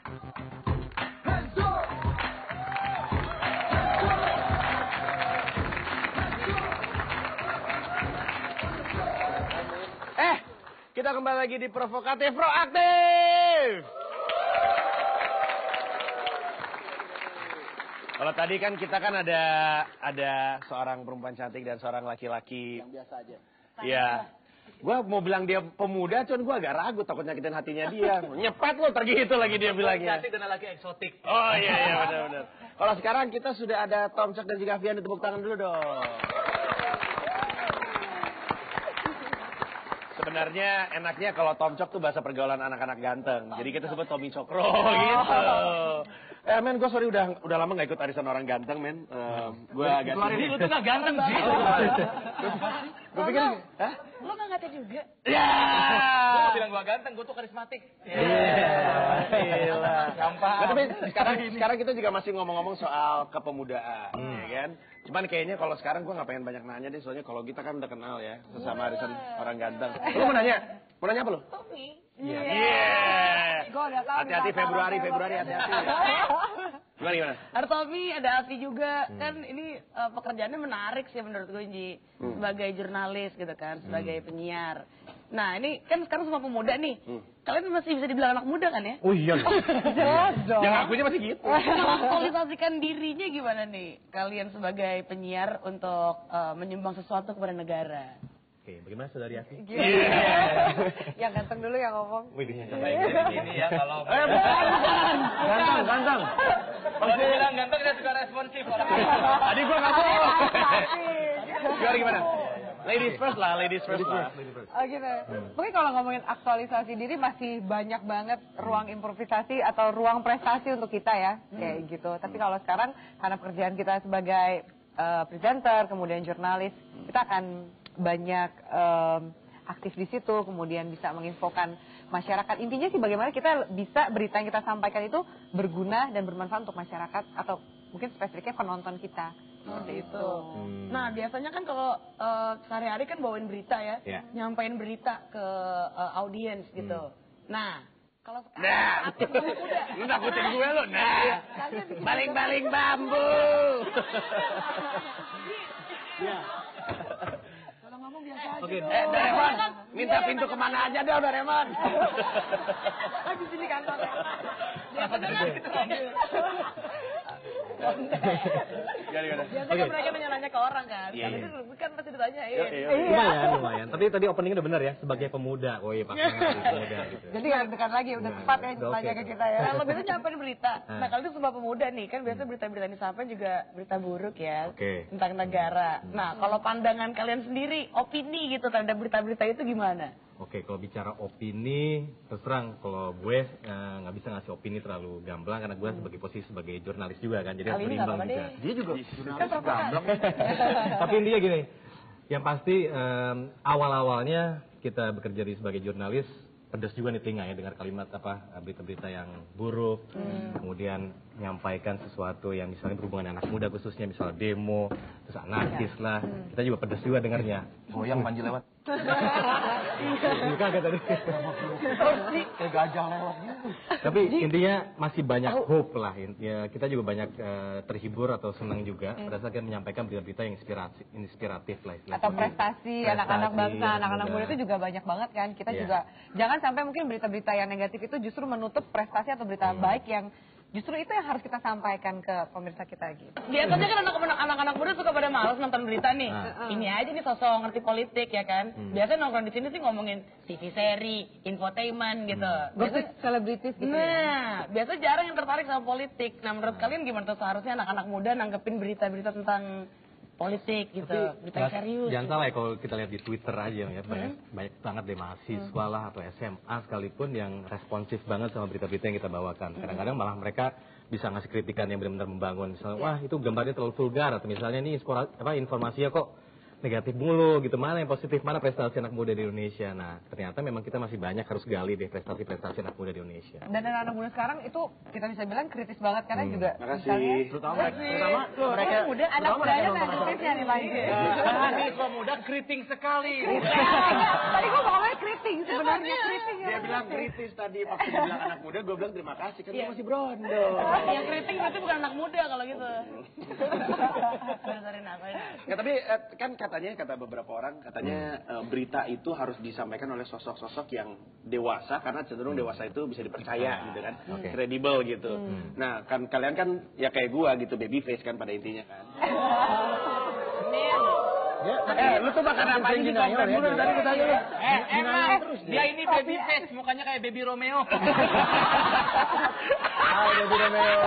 Kita kembali lagi di Provokatif Proaktif. Kalau tadi kan kita kan ada seorang perempuan cantik dan seorang laki-laki yang biasa aja. Iya. Gua mau bilang dia pemuda, cuman gua agak ragu takut nyakitin hatinya dia. Nyepet lo tergitu lagi dia bilangnya. Cantik dan laki eksotik. Oh iya benar. Kalau sekarang kita sudah ada Tom Cok dan juga Vian, tepuk tangan dulu dong. Sebenarnya enaknya kalau Tom Cok tuh bahasa pergaulan anak-anak ganteng. Jadi kita sebut Tommy Cokro gitu. Men, gue sorry udah lama gak ikut arisan orang ganteng, men. Gue agak sedih. Lu tuh gak ganteng, Ji. Gue pikir, hah? Lu gak ngata juga? Ya. Gue gak bilang gue ganteng, gue tuh karismatik. Gila. Gampang. Nah, tapi sekarang kita juga masih ngomong-ngomong soal kepemudaan, ya kan? Cuman kayaknya kalau sekarang gue gak pengen banyak nanya deh, soalnya kalau kita kan udah kenal ya, sesama arisan orang ganteng. Lu mau nanya? Mau nanya apa lu? Tommy. Iya. Gue udah tahu. Hati-hati Februari hati-hati. Gimana? Ada Tommy, ada Alfi juga. Kan ini pekerjaannya menarik sih menurut gue, Ji. Sebagai jurnalis gitu kan, sebagai penyiar. Nah ini kan sekarang semua pemuda nih. Kalian masih bisa dibilang anak muda kan ya? Oh iya. Jelas dong. Yang akunya masih gitu. Mengaktualisasikan dirinya gimana nih kalian sebagai penyiar untuk menyumbang sesuatu kepada negara? Oke, bagaimana saudari Afi? Yang ganteng dulu yang ngomong. Wih, baik ini ya kalau Ganteng. kalau dibilang ganteng dia juga responsif orang. Tadi gua nggak tahu. Gimana? Ladies first lah. Oh gitu. Mungkin kalau ngomongin aktualisasi diri masih banyak banget ruang improvisasi atau ruang prestasi untuk kita ya, kayak gitu. Tapi kalau sekarang karena pekerjaan kita sebagai presenter, kemudian jurnalis, kita akan banyak aktif di situ, kemudian bisa menginfokan masyarakat. Intinya sih bagaimana kita bisa berita yang kita sampaikan itu berguna dan bermanfaat untuk masyarakat atau mungkin spesifiknya penonton kita. Seperti itu. Nah biasanya kan kalau sehari-hari kan bawain berita ya, nyampain berita ke audiens gitu. Nah kalau sekarang lu nakutin gue lu. Nah, baling-baling bambu. Ya. Kalau ngomong biasa aja. Oke, Doraemon, minta pintu kemana aja dong, Doraemon. Di sini kantornya. biasanya kan mereka nanya-nanya ke orang kan, tapi itu kan pasti ditanyain. Lumayan. Tapi tadi openingnya udah benar ya, sebagai pemuda. Oh iya, Pak. Pemuda gitu. Jadi nggak dekat lagi, udah tepat ya tanya ke kita ya. Kalau biasanya nyampein berita, nah kalau itu sumpah pemuda nih, kan biasanya berita-berita yang disampaikan juga berita buruk ya, tentang negara. Nah kalau pandangan kalian sendiri, opini gitu terhadap berita-berita itu gimana? Oke, kalau bicara opini, terus terang kalau gue nggak bisa ngasih opini terlalu gamblang karena gue sebagai posisi sebagai jurnalis juga kan, jadi harus berimbang juga. Dia juga jurnalis gamblang. Tapi intinya gini, yang pasti awal-awalnya kita bekerja sebagai jurnalis pedas juga nih telinga ya dengar kalimat berita-berita yang buruk, kemudian menyampaikan sesuatu yang misalnya berhubungan dengan anak muda khususnya misalnya demo, terus anarkis lah, kita juga pedas juga dengarnya. Goyang Panji lewat. Kagak tadi. Kayak gajah lewat. Tapi intinya masih banyak hope lah. Ya, kita juga banyak terhibur atau senang juga pada saat kita menyampaikan berita-berita yang inspiratif lah. Atau prestasi anak-anak bangsa, anak-anak muda itu juga banyak banget kan. Kita juga jangan sampai mungkin berita-berita yang negatif itu justru menutup prestasi atau berita baik yang justru itu yang harus kita sampaikan ke pemirsa kita gitu. Biasanya kan anak-anak muda suka pada malas nonton berita nih. Ini aja nih sosok ngerti politik ya kan. Biasanya nongkrong di sini sih ngomongin TV seri, infotainment gitu. Gosip selebritis gitu ya. Biasanya jarang yang tertarik sama politik. Nah menurut kalian gimana tuh seharusnya anak-anak muda nanggepin berita-berita tentang politik gitu, berita yang serius. Jangan salah ya kalau kita lihat di Twitter aja ya, banyak banget deh mahasiswa lah atau SMA sekalipun yang responsif banget sama berita-berita yang kita bawakan. Kadang-kadang malah mereka bisa ngasih kritikan yang benar-benar membangun. Misalnya, wah itu gambarnya terlalu vulgar atau misalnya ini informasinya kok negatif mulu gitu, mana yang positif, mana prestasi anak muda di Indonesia. Nah, ternyata memang kita masih banyak harus gali deh prestasi-prestasi anak muda di Indonesia. Dan anak muda sekarang itu kita bisa bilang kritis banget karena juga Makasih. Terutama mereka muda anak mudanya kritisnya nih lagi. mahasiswa muda keriting sekali. Tadi gue ngomongnya kriting sebenarnya kriting. Dia bilang kritis tadi, waktu dia bilang anak muda, gue bilang terima kasih, kan dia masih brondo. Yang keriting berarti bukan anak muda kalau gitu. Dengerin apa ini? Ya, tapi kan katanya, kata beberapa orang, katanya berita itu harus disampaikan oleh sosok-sosok yang dewasa, karena cenderung dewasa itu bisa dipercaya gitu kan, kredibel gitu. Nah, kan kalian kan ya kayak gua gitu, baby face kan pada intinya kan. Lu tuh makan apa aja di komplain mulu tadi gue tanya lu. Emang dia ini baby face, mukanya kayak baby Romeo. Baby Romeo.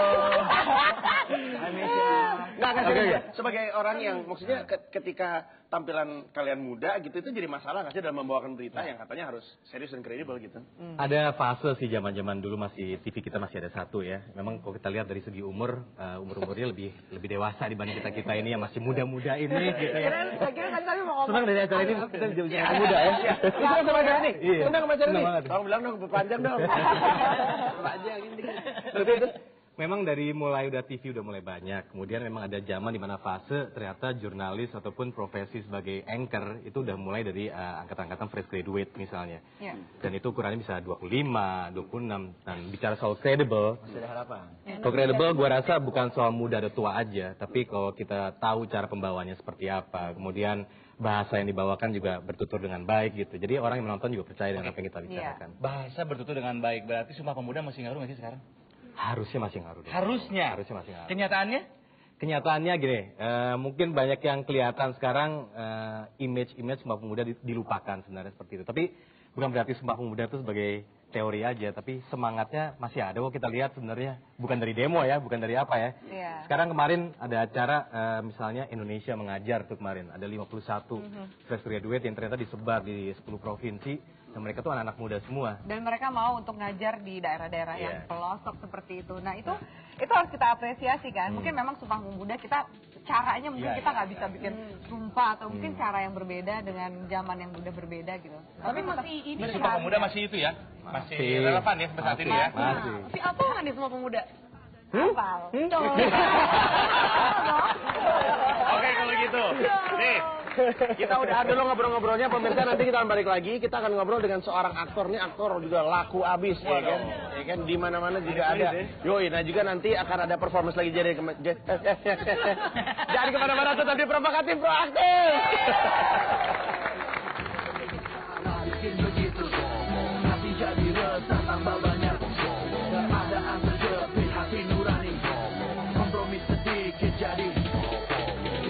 Nggak, sebagai orang yang maksudnya ketika tampilan kalian muda gitu, itu jadi masalah nggak sih dalam membawakan berita yang katanya harus serius dan kredibel gitu? Ada fase sih zaman-zaman dulu masih TV kita masih ada satu ya. Memang kalau kita lihat dari segi umur-umurnya lebih dewasa dibanding kita ini yang masih muda-muda ini gitu ya. Kira kan tadi mau ngomong. Senang dari acara ini kita jadi muda ya. Itu sama acara nih. Senang sama acara nih. banget. Tolong bilang dong, berpanjang dong. Aja gini. Terus Memang dari mulai udah TV udah mulai banyak. Kemudian memang ada zaman di mana fase ternyata jurnalis ataupun profesi sebagai anchor itu udah mulai dari angkatan-angkatan fresh graduate misalnya. Dan itu ukurannya bisa 25, 26. Dan bicara soal credible, Masih ada harapan. kalau credible gue rasa bukan soal muda atau tua aja, tapi kalau kita tahu cara pembawanya seperti apa, kemudian bahasa yang dibawakan juga bertutur dengan baik gitu. Jadi orang yang menonton juga percaya dengan apa yang kita bicarakan. Bahasa bertutur dengan baik, berarti Sumpah Pemuda masih ngaruh nggak sih sekarang? Harusnya masih ngaruh. deh. Harusnya. Harusnya masih ngaruh. Kenyataannya? Kenyataannya gini, mungkin banyak yang kelihatan sekarang image Sumpah Pemuda dilupakan sebenarnya seperti itu. Tapi bukan berarti Sumpah Pemuda itu sebagai teori aja, tapi semangatnya masih ada. Kok kita lihat sebenarnya bukan dari demo ya, bukan dari apa ya. Sekarang kemarin ada acara misalnya Indonesia Mengajar tuh kemarin, ada 51 fresh graduate yang ternyata disebar di 10 provinsi. Dan mereka tuh anak-anak muda semua. Dan mereka mau untuk ngajar di daerah-daerah yang pelosok seperti itu. Nah itu harus kita apresiasi kan. Mungkin memang Sumpah Pemuda kita caranya mungkin kita nggak bisa bikin sumpah atau mungkin cara yang berbeda dengan zaman yang udah berbeda gitu. Tapi masih ini Sumpah Pemuda masih itu ya? Masih relevan ya sampai saat ini ya? Masih. Tapi apa nggak nih Sumpah Pemuda? Hafal. Oke, kalau gitu. Nih, kita udah dulu ngobrol-ngobrolnya, pemirsa, nanti kita akan balik lagi. Kita akan ngobrol dengan seorang aktor. Nih aktor juga laku abis, ya kan? Ya kan, di mana-mana juga ada. Yoi, nah juga nanti akan ada performance lagi. Jadi kemana-mana tetap di Provokatif Proaktif.